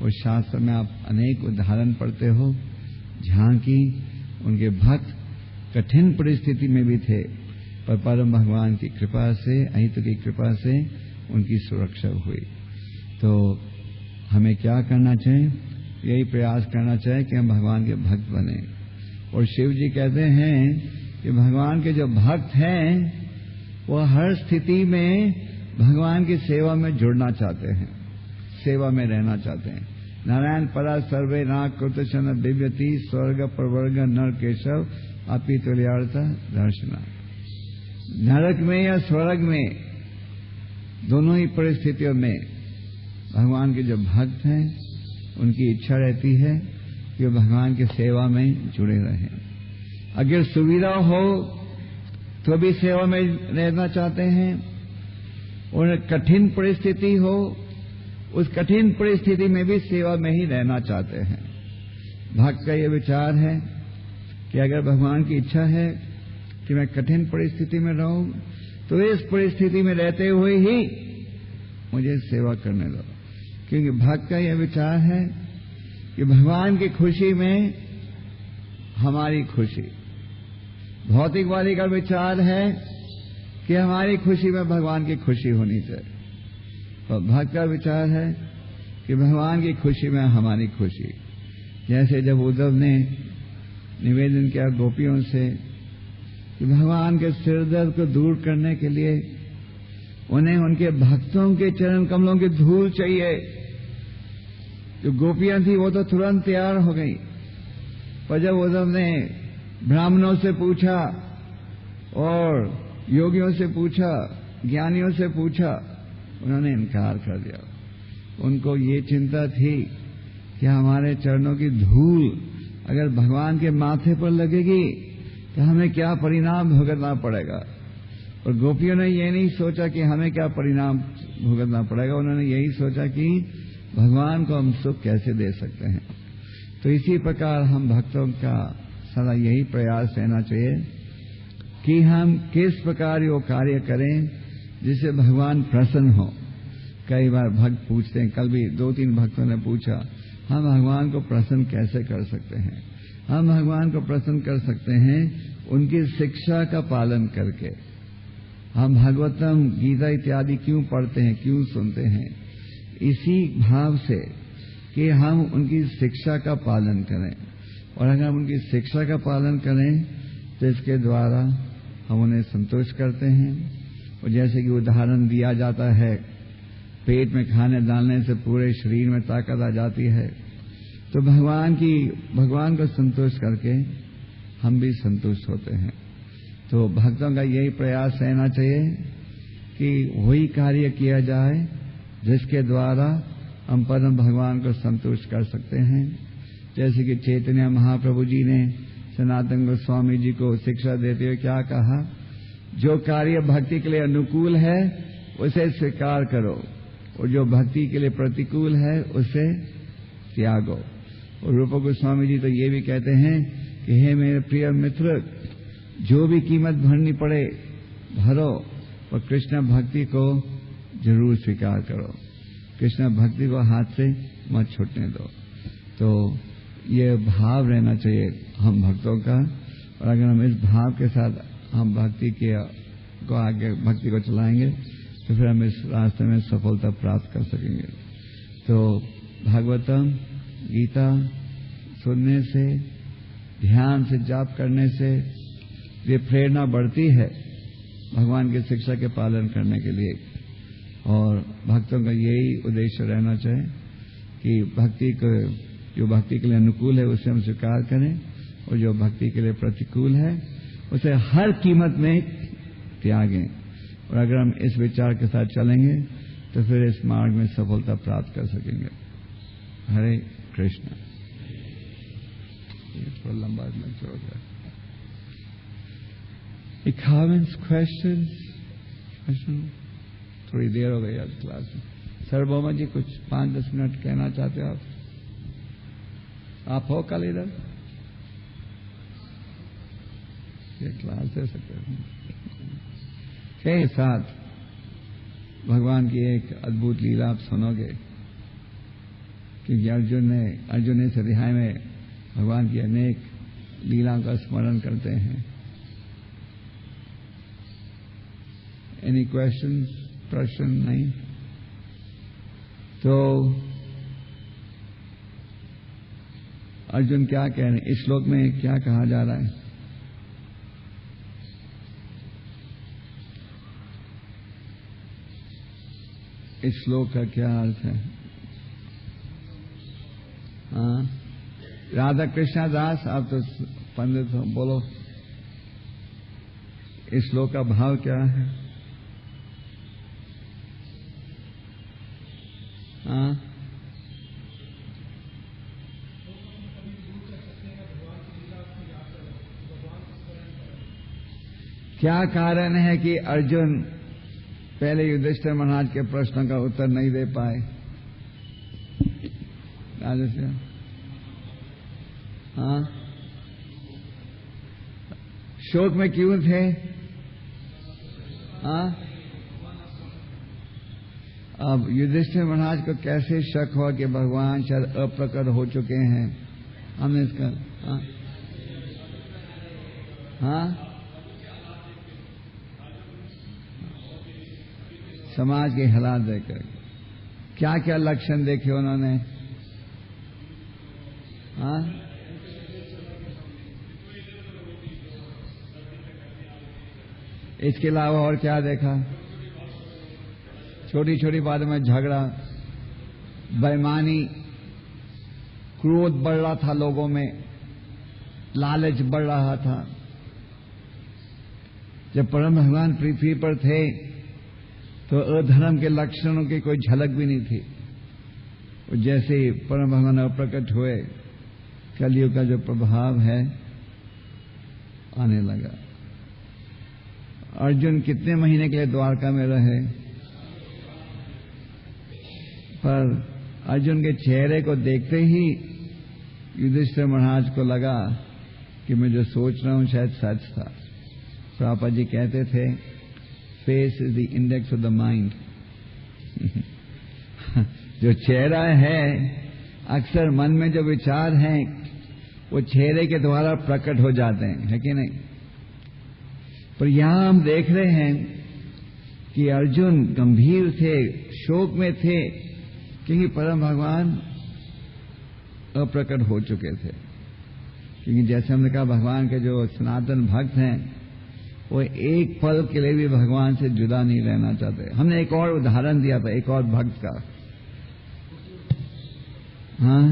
और शास्त्र में आप अनेक उदाहरण पढ़ते हो जहाँ की उनके भक्त कठिन परिस्थिति में भी थे, पर परम भगवान की कृपा से, अहित की कृपा से उनकी सुरक्षा हुई। तो हमें क्या करना चाहिए? यही प्रयास करना चाहिए कि हम भगवान के भक्त बने। और शिव जी कहते हैं कि भगवान के जो भक्त हैं वो हर स्थिति में भगवान की सेवा में जुड़ना चाहते हैं, सेवा में रहना चाहते हैं। नारायण परा सर्वे नाग कृतशन दिव्यति स्वर्ग प्रवर्ग नर केशव अपि तुल्यार्थ दर्शना। नरक में या स्वर्ग में, दोनों ही परिस्थितियों में भगवान के जो भक्त हैं उनकी इच्छा रहती है कि भगवान की सेवा में जुड़े रहें। अगर सुविधा हो तो भी सेवा में रहना चाहते हैं, और कठिन परिस्थिति हो उस कठिन परिस्थिति में भी सेवा में ही रहना चाहते हैं। भक्त का ये विचार है कि अगर भगवान की इच्छा है कि मैं कठिन परिस्थिति में रहूं तो इस परिस्थिति में रहते हुए ही मुझे सेवा करने दो। क्योंकि भक्त का यह विचार है कि भगवान की खुशी में हमारी खुशी, भौतिकवादी का विचार है कि हमारी खुशी में भगवान की खुशी होनी चाहिए, और भक्त का विचार है कि भगवान की खुशी में हमारी खुशी। जैसे जब उद्धव ने निवेदन किया गोपियों से कि भगवान के सिरदर्द को दूर करने के लिए उन्हें उनके भक्तों के चरण कमलों की धूल चाहिए। जो गोपियां थी वो तो तुरंत तैयार हो गई, पर जब उद्धव ने ब्राह्मणों से पूछा और योगियों से पूछा, ज्ञानियों से पूछा, उन्होंने इनकार कर दिया। उनको ये चिंता थी कि हमारे चरणों की धूल अगर भगवान के माथे पर लगेगी तो हमें क्या परिणाम भुगतना पड़ेगा। और गोपियों ने ये नहीं सोचा कि हमें क्या परिणाम भुगतना पड़ेगा, उन्होंने यही सोचा कि भगवान को हम सुख कैसे दे सकते हैं। तो इसी प्रकार हम भक्तों का सदा यही प्रयास रहना चाहिए कि हम किस प्रकार वो कार्य करें जिससे भगवान प्रसन्न हो। कई बार भक्त पूछते हैं, कल भी 2-3 भक्तों ने पूछा, हम भगवान को प्रसन्न कैसे कर सकते हैं? हम भगवान को प्रसन्न कर सकते हैं उनकी शिक्षा का पालन करके। हम भागवतम, गीता इत्यादि क्यों पढ़ते हैं, क्यों सुनते हैं? इसी भाव से कि हम उनकी शिक्षा का पालन करें, और अगर हम उनकी शिक्षा का पालन करें तो इसके द्वारा हम उन्हें संतुष्ट करते हैं और जैसे कि उदाहरण दिया जाता है, पेट में खाने डालने से पूरे शरीर में ताकत आ जाती है। तो भगवान को संतुष्ट करके हम भी संतुष्ट होते हैं। तो भक्तों का यही प्रयास रहना चाहिए कि वही कार्य किया जाए जिसके द्वारा हम परम भगवान को संतुष्ट कर सकते हैं। जैसे कि चैतन्य महाप्रभु जी ने सनातन गोस्वामी जी को शिक्षा देते हुए क्या कहा, जो कार्य भक्ति के लिए अनुकूल है उसे स्वीकार करो और जो भक्ति के लिए प्रतिकूल है उसे त्यागो। और रूप गोस्वामी जी तो ये भी कहते हैं कि हे मेरे प्रिय मित्र, जो भी कीमत भरनी पड़े भरो, और कृष्ण भक्ति को जरूर स्वीकार करो, कृष्ण भक्ति को हाथ से मत छूटने दो। तो ये भाव रहना चाहिए हम भक्तों का, और अगर हम इस भाव के साथ हम भक्ति को चलाएंगे तो फिर हम इस रास्ते में सफलता प्राप्त कर सकेंगे। तो भागवतम गीता सुनने से, ध्यान से, जाप करने से ये प्रेरणा बढ़ती है भगवान की शिक्षा के पालन करने के लिए। और भक्तों का यही उद्देश्य रहना चाहिए कि जो भक्ति के लिए अनुकूल है उसे हम स्वीकार करें, और जो भक्ति के लिए प्रतिकूल है उसे हर कीमत में त्यागें। और अगर हम इस विचार के साथ चलेंगे तो फिर इस मार्ग में सफलता प्राप्त कर सकेंगे। हरे कृष्ण। ये थोड़ा लंबा लेक्चर हो गया। 51 क्वेश्चन, थोड़ी देर हो गई आज क्लास में। सर्वभौमा जी कुछ 5-10 मिनट कहना चाहते हो आप हो कल इधर? ये क्लास दे सकते हैं के साथ भगवान की एक अद्भुत लीला आप सुनोगे, क्योंकि अर्जुन इस अध्याय में भगवान की अनेक लीलाओं का स्मरण करते हैं। Any question? प्रश्न नहीं? तो अर्जुन क्या कह रहे हैं? इस श्लोक में क्या कहा जा रहा है? इस श्लोक का क्या अर्थ है? हाँ, राधा कृष्णा दास, आप तो पंडित हो, बोलो इस श्लोक का भाव क्या है? हाँ, क्या कारण है कि अर्जुन पहले युधिष्ठिर महाराज के प्रश्नों का उत्तर नहीं दे पाए? हाँ, शोक में क्यों थे? हाँ, अब युधिष्ठिर महाराज को कैसे शक हुआ कि भगवान शायद अप्रकट हो चुके हैं? हमने इसका हाँ, समाज के हालात देखकर क्या क्या लक्षण देखे उन्होंने? हाँ, इसके अलावा और क्या देखा? छोटी छोटी बातों में झगड़ा, बेईमानी, क्रोध बढ़ रहा था लोगों में, लालच बढ़ रहा था। जब परम भगवान पृथ्वी पर थे तो अधर्म के लक्षणों की कोई झलक भी नहीं थी। और जैसे ही परम भगवान अप्रकट हुए, कलयुग का जो प्रभाव है आने लगा। अर्जुन कितने महीने के लिए द्वारका में रहे, पर अर्जुन के चेहरे को देखते ही युधिष्ठिर महाराज को लगा कि मैं जो सोच रहा हूं शायद सच था। प्रभुपाद जी कहते थे, face is the index of the mind. जो चेहरा है, अक्सर मन में जो विचार हैं वो चेहरे के द्वारा प्रकट हो जाते हैं, है कि नहीं? पर यहां हम देख रहे हैं कि अर्जुन गंभीर थे, शोक में थे, क्योंकि परम भगवान अप्रकट हो चुके थे। क्योंकि जैसे हमने कहा, भगवान के जो सनातन भक्त हैं वो एक पल के लिए भी भगवान से जुदा नहीं रहना चाहते। हमने एक और उदाहरण दिया था, एक और भक्त का। हाँ,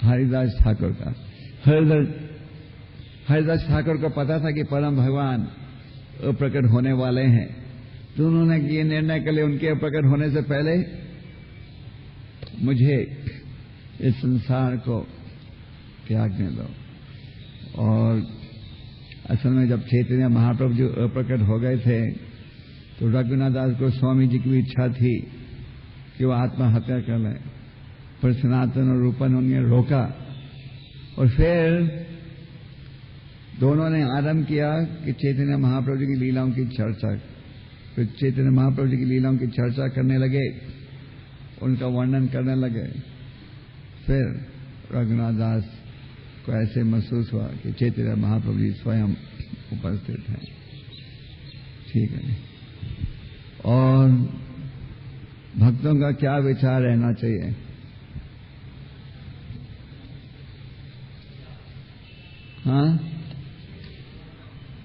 हरिदास ठाकुर का। हरिदास ठाकुर को पता था कि परम भगवान अप्रकट होने वाले हैं, तो उन्होंने ये निर्णय कर लिया, उनके अप्रकट होने से पहले मुझे इस संसार को त्यागने दो। और असल में जब चैतन्य महाप्रभु जो अप्रकट हो गए थे, तो रघुनाथ दास को स्वामी जी की भी इच्छा थी कि वो आत्महत्या कर लें, पर सनातन और रूपन उन्हें रोका। और फिर दोनों ने आरंभ किया कि चैतन्य महाप्रभु जी की लीलाओं की चर्चा। फिर चैतन्य महाप्रभु जी की लीलाओं की चर्चा करने लगे, उनका वर्णन करने लगे। फिर रघुनाथ दास को ऐसे महसूस हुआ कि चैतन्य महाप्रभु जी स्वयं उपस्थित हैं। ठीक है। और भक्तों का क्या विचार रहना चाहिए? हाँ,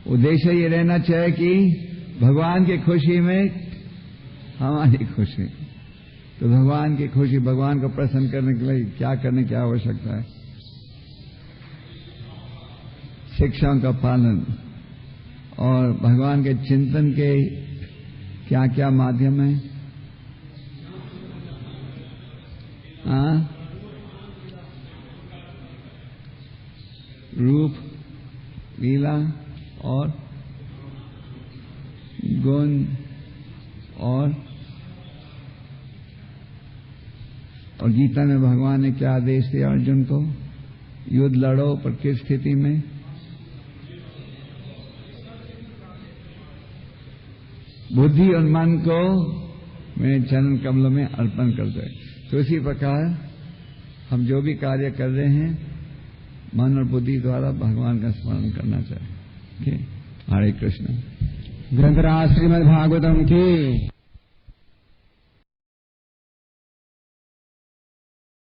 उद्देश्य ये रहना चाहिए कि भगवान की खुशी में हमारी खुशी। तो भगवान की खुशी, भगवान को प्रसन्न करने के लिए क्या करने की आवश्यकता है? शिक्षाओं का पालन और भगवान के चिंतन के क्या क्या माध्यम है? हाँ, रूप, लीला और गुण। और गीता में भगवान ने क्या आदेश दिया अर्जुन को? युद्ध लड़ो, पर किस स्थिति में? बुद्धि और मन को मेरे चरण कमलों में अर्पण कर दे। तो इसी प्रकार हम जो भी कार्य कर रहे हैं, मन और बुद्धि द्वारा भगवान का स्मरण करना चाहिए। हरे कृष्ण। ग्रंथराज श्रीमद् भागवतम की